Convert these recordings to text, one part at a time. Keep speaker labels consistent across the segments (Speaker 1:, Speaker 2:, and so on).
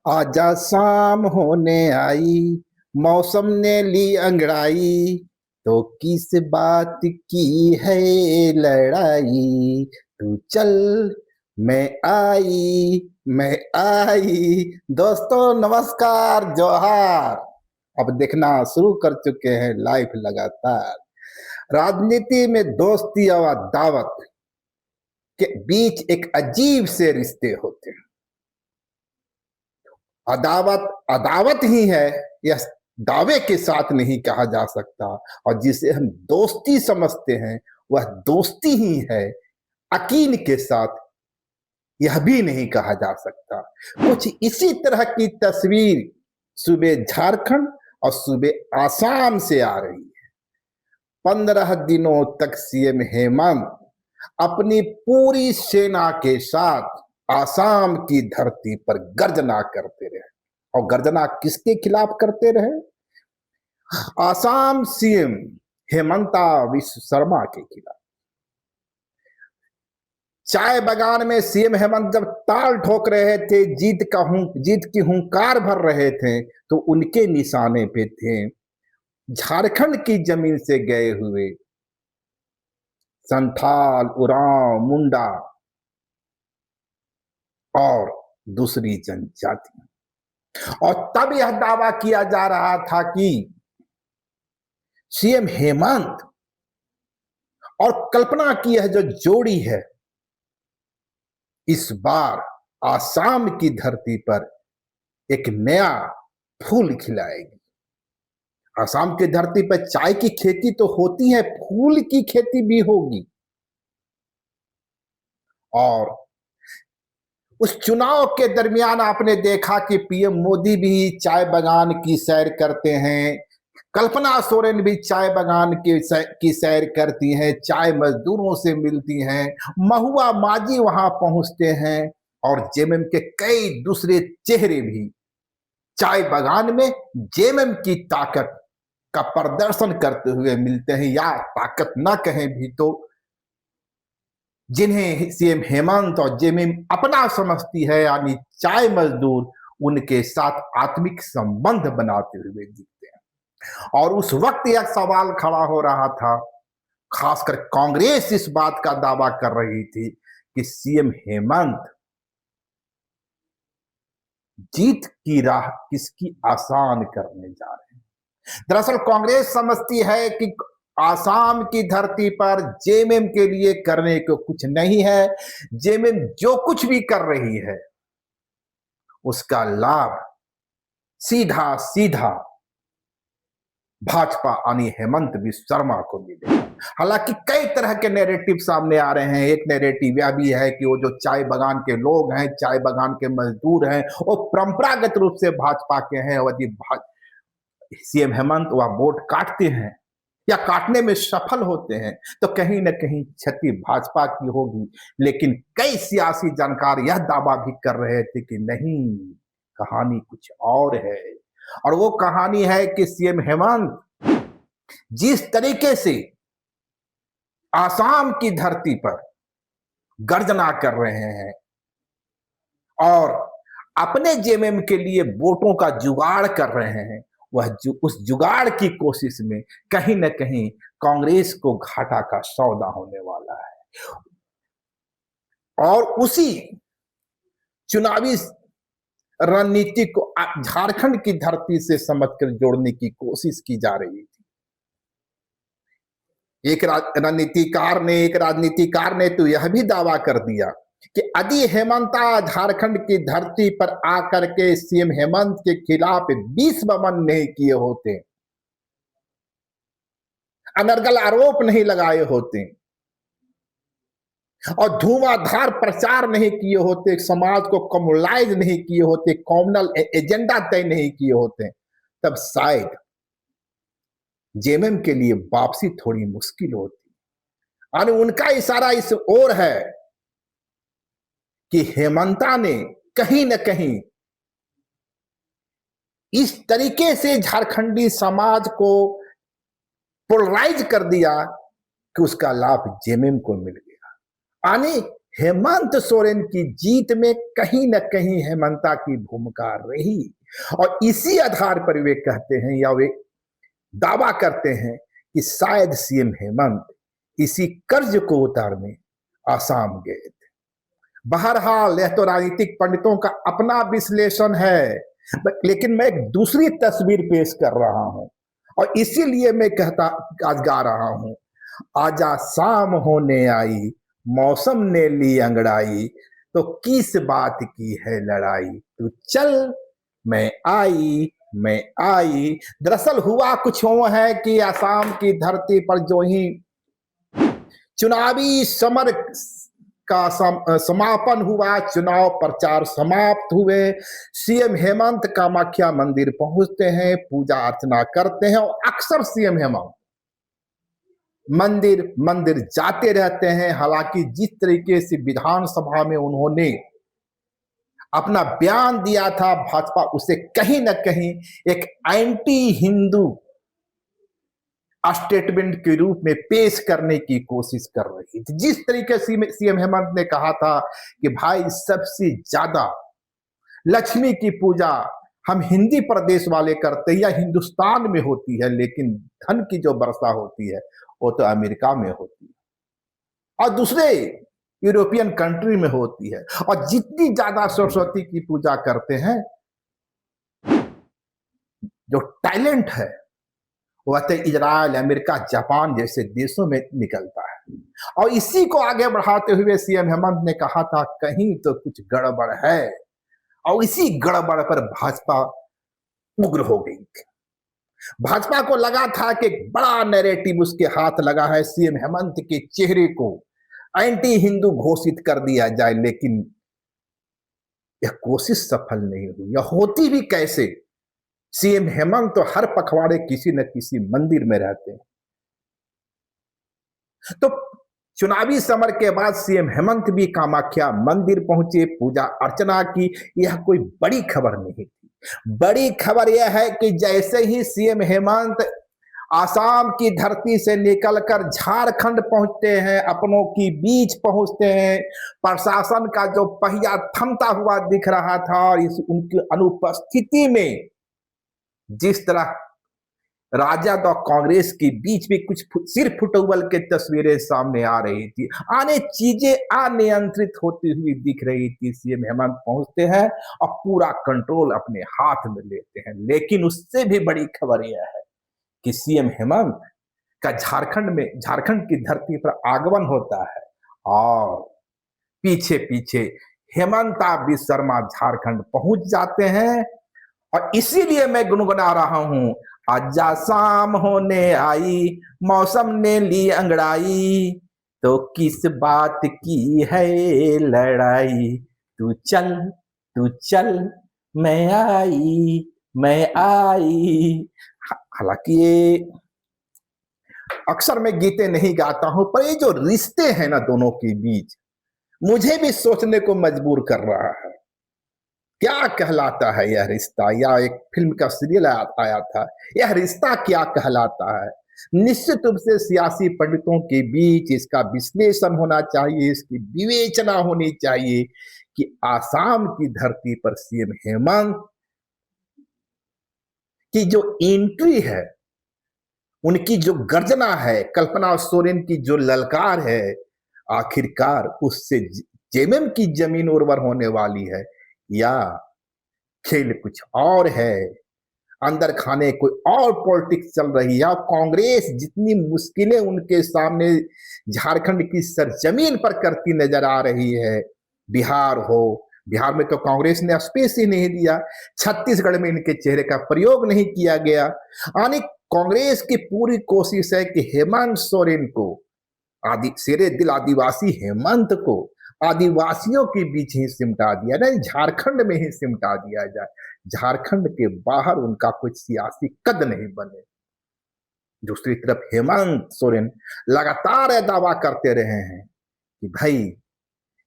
Speaker 1: आजा शाम होने आई, मौसम ने ली अंगड़ाई, तो किस बात की है लड़ाई। तू चल, मैं आई, मैं आई। दोस्तों नमस्कार, जोहार। अब देखना शुरू कर चुके हैं लाइव लगातार। राजनीति में दोस्ती और दावत के बीच एक अजीब से रिश्ते होते हैं। अदावत अदावत ही है, यह दावे के साथ नहीं कहा जा सकता। और जिसे हम दोस्ती समझते हैं वह दोस्ती ही है, यकीन के साथ यह भी नहीं कहा जा सकता। कुछ इसी तरह की तस्वीर सुबह झारखंड और सुबह आसाम से आ रही है। 15 दिनों तक सीएम हेमंत अपनी पूरी सेना के साथ आसाम की धरती पर गर्जना करते रहे। और गर्जना किसके खिलाफ करते रहे? आसाम सीएम हेमंता विश्व शर्मा के खिलाफ। चाय बगान में सीएम हेमंत जब ताल ठोक रहे थे, जीत की हुंकार भर रहे थे, तो उनके निशाने पे थे झारखंड की जमीन से गए हुए संथाल, उरांव, मुंडा और दूसरी जनजातियां। और तब यह दावा किया जा रहा था कि सीएम हेमंत और कल्पना की यह जो जोड़ी है, इस बार आसाम की धरती पर एक नया फूल खिलाएगी। आसाम की धरती पर चाय की खेती तो होती है, फूल की खेती भी होगी। और उस चुनाव के दरमियान आपने देखा कि पीएम मोदी भी चाय बागान की सैर करते हैं, कल्पना सोरेन भी चाय बागान की सैर करती हैं, चाय मजदूरों से मिलती हैं, महुआ माजी वहां पहुंचते हैं, और जेएमएम के कई दूसरे चेहरे भी चाय बागान में जेएमएम की ताकत का प्रदर्शन करते हुए मिलते हैं। या ताकत ना कहें भी तो जिन्हें सीएम हेमंत और जेएमएम अपना समझती है, यानी चाय मजदूर, उनके साथ आत्मिक संबंध बनाते हुए दिखते हैं। और उस वक्त यह सवाल खड़ा हो रहा था, खासकर कांग्रेस इस बात का दावा कर रही थी कि सीएम हेमंत जीत की राह किसकी आसान करने जा रहे हैं। दरअसल कांग्रेस समझती है कि आसाम की धरती पर जेएमएम के लिए करने को कुछ नहीं है। जेएमएम जो कुछ भी कर रही है उसका लाभ सीधा सीधा भाजपा यानी हेमंत विश्व शर्मा को मिलेगा। हालांकि कई तरह के नैरेटिव सामने आ रहे हैं। एक नैरेटिव यह भी है कि वो जो चाय बागान के लोग हैं, चाय बागान के मजदूर हैं, वो परंपरागत रूप से भाजपा के हैं, और यदि सीएम हेमंत वह वोट काटते हैं या काटने में सफल होते हैं तो कहीं ना कहीं क्षति भाजपा की होगी। लेकिन कई सियासी जानकार यह दावा भी कर रहे थे कि नहीं, कहानी कुछ और है। और वो कहानी है कि सीएम हेमंत जिस तरीके से आसाम की धरती पर गर्जना कर रहे हैं और अपने जेएमएम के लिए वोटों का जुगाड़ कर रहे हैं, उस जुगाड़ की कोशिश में कहीं ना कहीं कांग्रेस को घाटा का सौदा होने वाला है। और उसी चुनावी रणनीति को झारखंड की धरती से समझकर जोड़ने की कोशिश की जा रही थी। एक राजनीतिकार ने तो यह भी दावा कर दिया कि यदि हेमंता झारखंड की धरती पर आकर के सीएम हेमंत के खिलाफ 20 बमन नहीं किए होते, अनर्गल आरोप नहीं लगाए होते और धुआंधार प्रचार नहीं किए होते, समाज को कम्युनलाइज नहीं किए होते, कॉमनल एजेंडा तय नहीं किए होते, तब शायद जेएमएम के लिए वापसी थोड़ी मुश्किल होती। और उनका इशारा इस ओर है कि हेमंता ने कहीं न कहीं इस तरीके से झारखंडी समाज को पोलराइज कर दिया कि उसका लाभ जेएमएम को मिल गया। यानी हेमंत सोरेन की जीत में कहीं न कहीं हेमंता की भूमिका रही और इसी आधार पर वे कहते हैं या वे दावा करते हैं कि शायद सीएम हेमंत इसी कर्ज को उतारने आसाम गए थे। बहरहाल यह तो राजनीतिक पंडितों का अपना विश्लेषण है, लेकिन मैं एक दूसरी तस्वीर पेश कर रहा हूं और इसीलिए मैं कहता आज गा रहा हूं, आजा शाम होने आई, मौसम ने ली अंगड़ाई, तो किस बात की है लड़ाई, तू चल मैं आई मैं आई। दरअसल हुआ कुछ वो है कि असम की धरती पर जो ही चुनावी समर का समापन हुआ, चुनाव प्रचार समाप्त हुए, सीएम हेमंत कामाख्या मंदिर पहुंचते हैं, पूजा अर्चना करते हैं और अक्सर सीएम हेमंत मंदिर मंदिर जाते रहते हैं। हालांकि जिस तरीके से विधानसभा में उन्होंने अपना बयान दिया था, भाजपा उसे कहीं ना कहीं एक एंटी हिंदू स्टेटमेंट के रूप में पेश करने की कोशिश कर रही थी। जिस तरीके से सीएम हेमंत ने कहा था कि भाई सबसे ज्यादा लक्ष्मी की पूजा हम हिंदी प्रदेश वाले करते हैं या हिंदुस्तान में होती है, लेकिन धन की जो वर्षा होती है वो तो अमेरिका में होती है और दूसरे यूरोपियन कंट्री में होती है। और जितनी ज्यादा सरस्वती की पूजा करते हैं, जो टैलेंट है वह तो इजराइल, अमेरिका, जापान जैसे देशों में निकलता है। और इसी को आगे बढ़ाते हुए सीएम हेमंत ने कहा था कहीं तो कुछ गड़बड़ है, और इसी गड़बड़ पर भाजपा उग्र हो गई। भाजपा को लगा था कि बड़ा नैरेटिव उसके हाथ लगा है, सीएम हेमंत के चेहरे को एंटी हिंदू घोषित कर दिया जाए, लेकिन यह कोशिश सफल नहीं हुई। यह होती भी कैसे? सीएम हेमंत तो हर पखवाड़े किसी न किसी मंदिर में रहते हैं। तो चुनावी समर के बाद सीएम हेमंत भी कामाख्या मंदिर पहुंचे, पूजा अर्चना की। यह कोई बड़ी खबर नहीं थी। बड़ी खबर यह है कि जैसे ही सीएम हेमंत आसाम की धरती से निकलकर झारखंड पहुंचते हैं, अपनों की बीच पहुंचते हैं, प्रशासन का जो पहिया थमता हुआ दिख रहा था और इस उनकी अनुपस्थिति में जिस तरह राजद और कांग्रेस के बीच में कुछ सिर फुटबल के तस्वीरें सामने आ रही थी, चीजें अनियंत्रित होती हुई दिख रही थी। सीएम हेमंत पहुंचते हैं और पूरा कंट्रोल अपने हाथ में लेते हैं। लेकिन उससे भी बड़ी खबर यह है कि सीएम हेमंत का झारखंड की धरती पर आगमन होता है और पीछे पीछे हेमंता बिस्वा शर्मा झारखंड पहुंच जाते हैं। और इसीलिए मैं गुनगुना रहा हूं, आजा शाम होने आई, मौसम ने ली अंगड़ाई, तो किस बात की है लड़ाई, तू चल मैं आई। हालांकि ये अक्सर मैं गीते नहीं गाता हूं, पर ये जो रिश्ते हैं ना दोनों के बीच, मुझे भी सोचने को मजबूर कर रहा है। क्या कहलाता है यह रिश्ता? या एक फिल्म का सीरियल आया था, यह रिश्ता क्या कहलाता है? निश्चित रूप से सियासी पंडितों के बीच इसका विश्लेषण होना चाहिए, इसकी विवेचना होनी चाहिए कि आसाम की धरती पर सीएम हेमंत की जो एंट्री है, उनकी जो गर्जना है, कल्पना सोरेन की जो ललकार है, आखिरकार उससे जेएमएम की जमीन उर्वर होने वाली है या खेल कुछ और है, अंदर खाने कोई और पॉलिटिक्स चल रही है। कांग्रेस जितनी मुश्किलें उनके सामने झारखंड की सरजमीन पर करती नजर आ रही है, बिहार में तो कांग्रेस ने स्पेस ही नहीं दिया, छत्तीसगढ़ में इनके चेहरे का प्रयोग नहीं किया गया। यानी कांग्रेस की पूरी कोशिश है कि हेमंत सोरेन को, शेरे दिल आदिवासी हेमंत को आदिवासियों के बीच ही सिमटा दिया जाए, झारखंड में ही सिमटा दिया जाए, झारखंड के बाहर उनका कुछ सियासी कद नहीं बने। दूसरी तरफ हेमंत सोरेन लगातार दावा करते रहे हैं कि भाई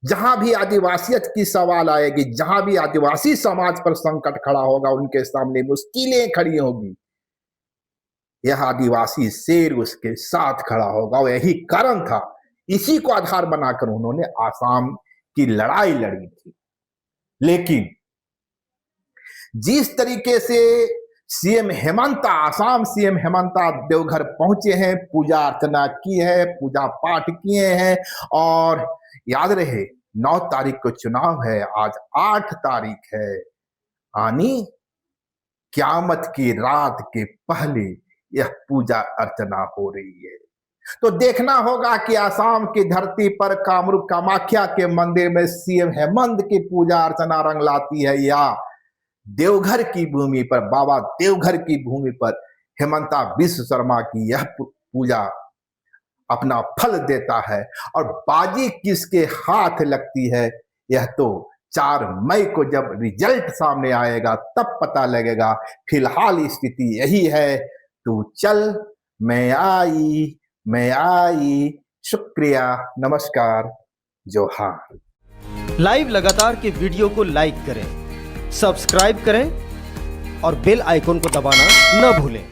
Speaker 1: जहां भी आदिवासियत की सवाल आएगी, जहां भी आदिवासी समाज पर संकट खड़ा होगा, उनके सामने मुश्किलें खड़ी होगी, यह आदिवासी शेर उसके साथ खड़ा होगा। और यही कारण था इसी को आधार बनाकर उन्होंने आसाम की लड़ाई लड़ी थी। लेकिन जिस तरीके से सीएम हेमंता, आसाम सीएम हेमंता देवघर पहुंचे हैं, पूजा अर्चना की है, पूजा पाठ किए हैं, और याद रहे 9 तारीख को चुनाव है, आज 8 तारीख है, यानी क़यामत की रात के पहले यह पूजा अर्चना हो रही है। तो देखना होगा कि आसाम की धरती पर कामरूप कामाख्या के मंदिर में सीएम हेमंत की पूजा अर्चना रंग लाती है, या देवघर की भूमि पर, बाबा देवघर की भूमि पर हेमंता विश्व शर्मा की यह पूजा अपना फल देता है। और बाजी किसके हाथ लगती है, यह तो 4 मई को जब रिजल्ट सामने आएगा तब पता लगेगा। फिलहाल स्थिति यही है। तू चल मैं आई, शुक्रिया, नमस्कार, जोहार।
Speaker 2: लाइव लगातार के वीडियो को लाइक करें, सब्सक्राइब करें और बेल आइकन को दबाना न भूलें।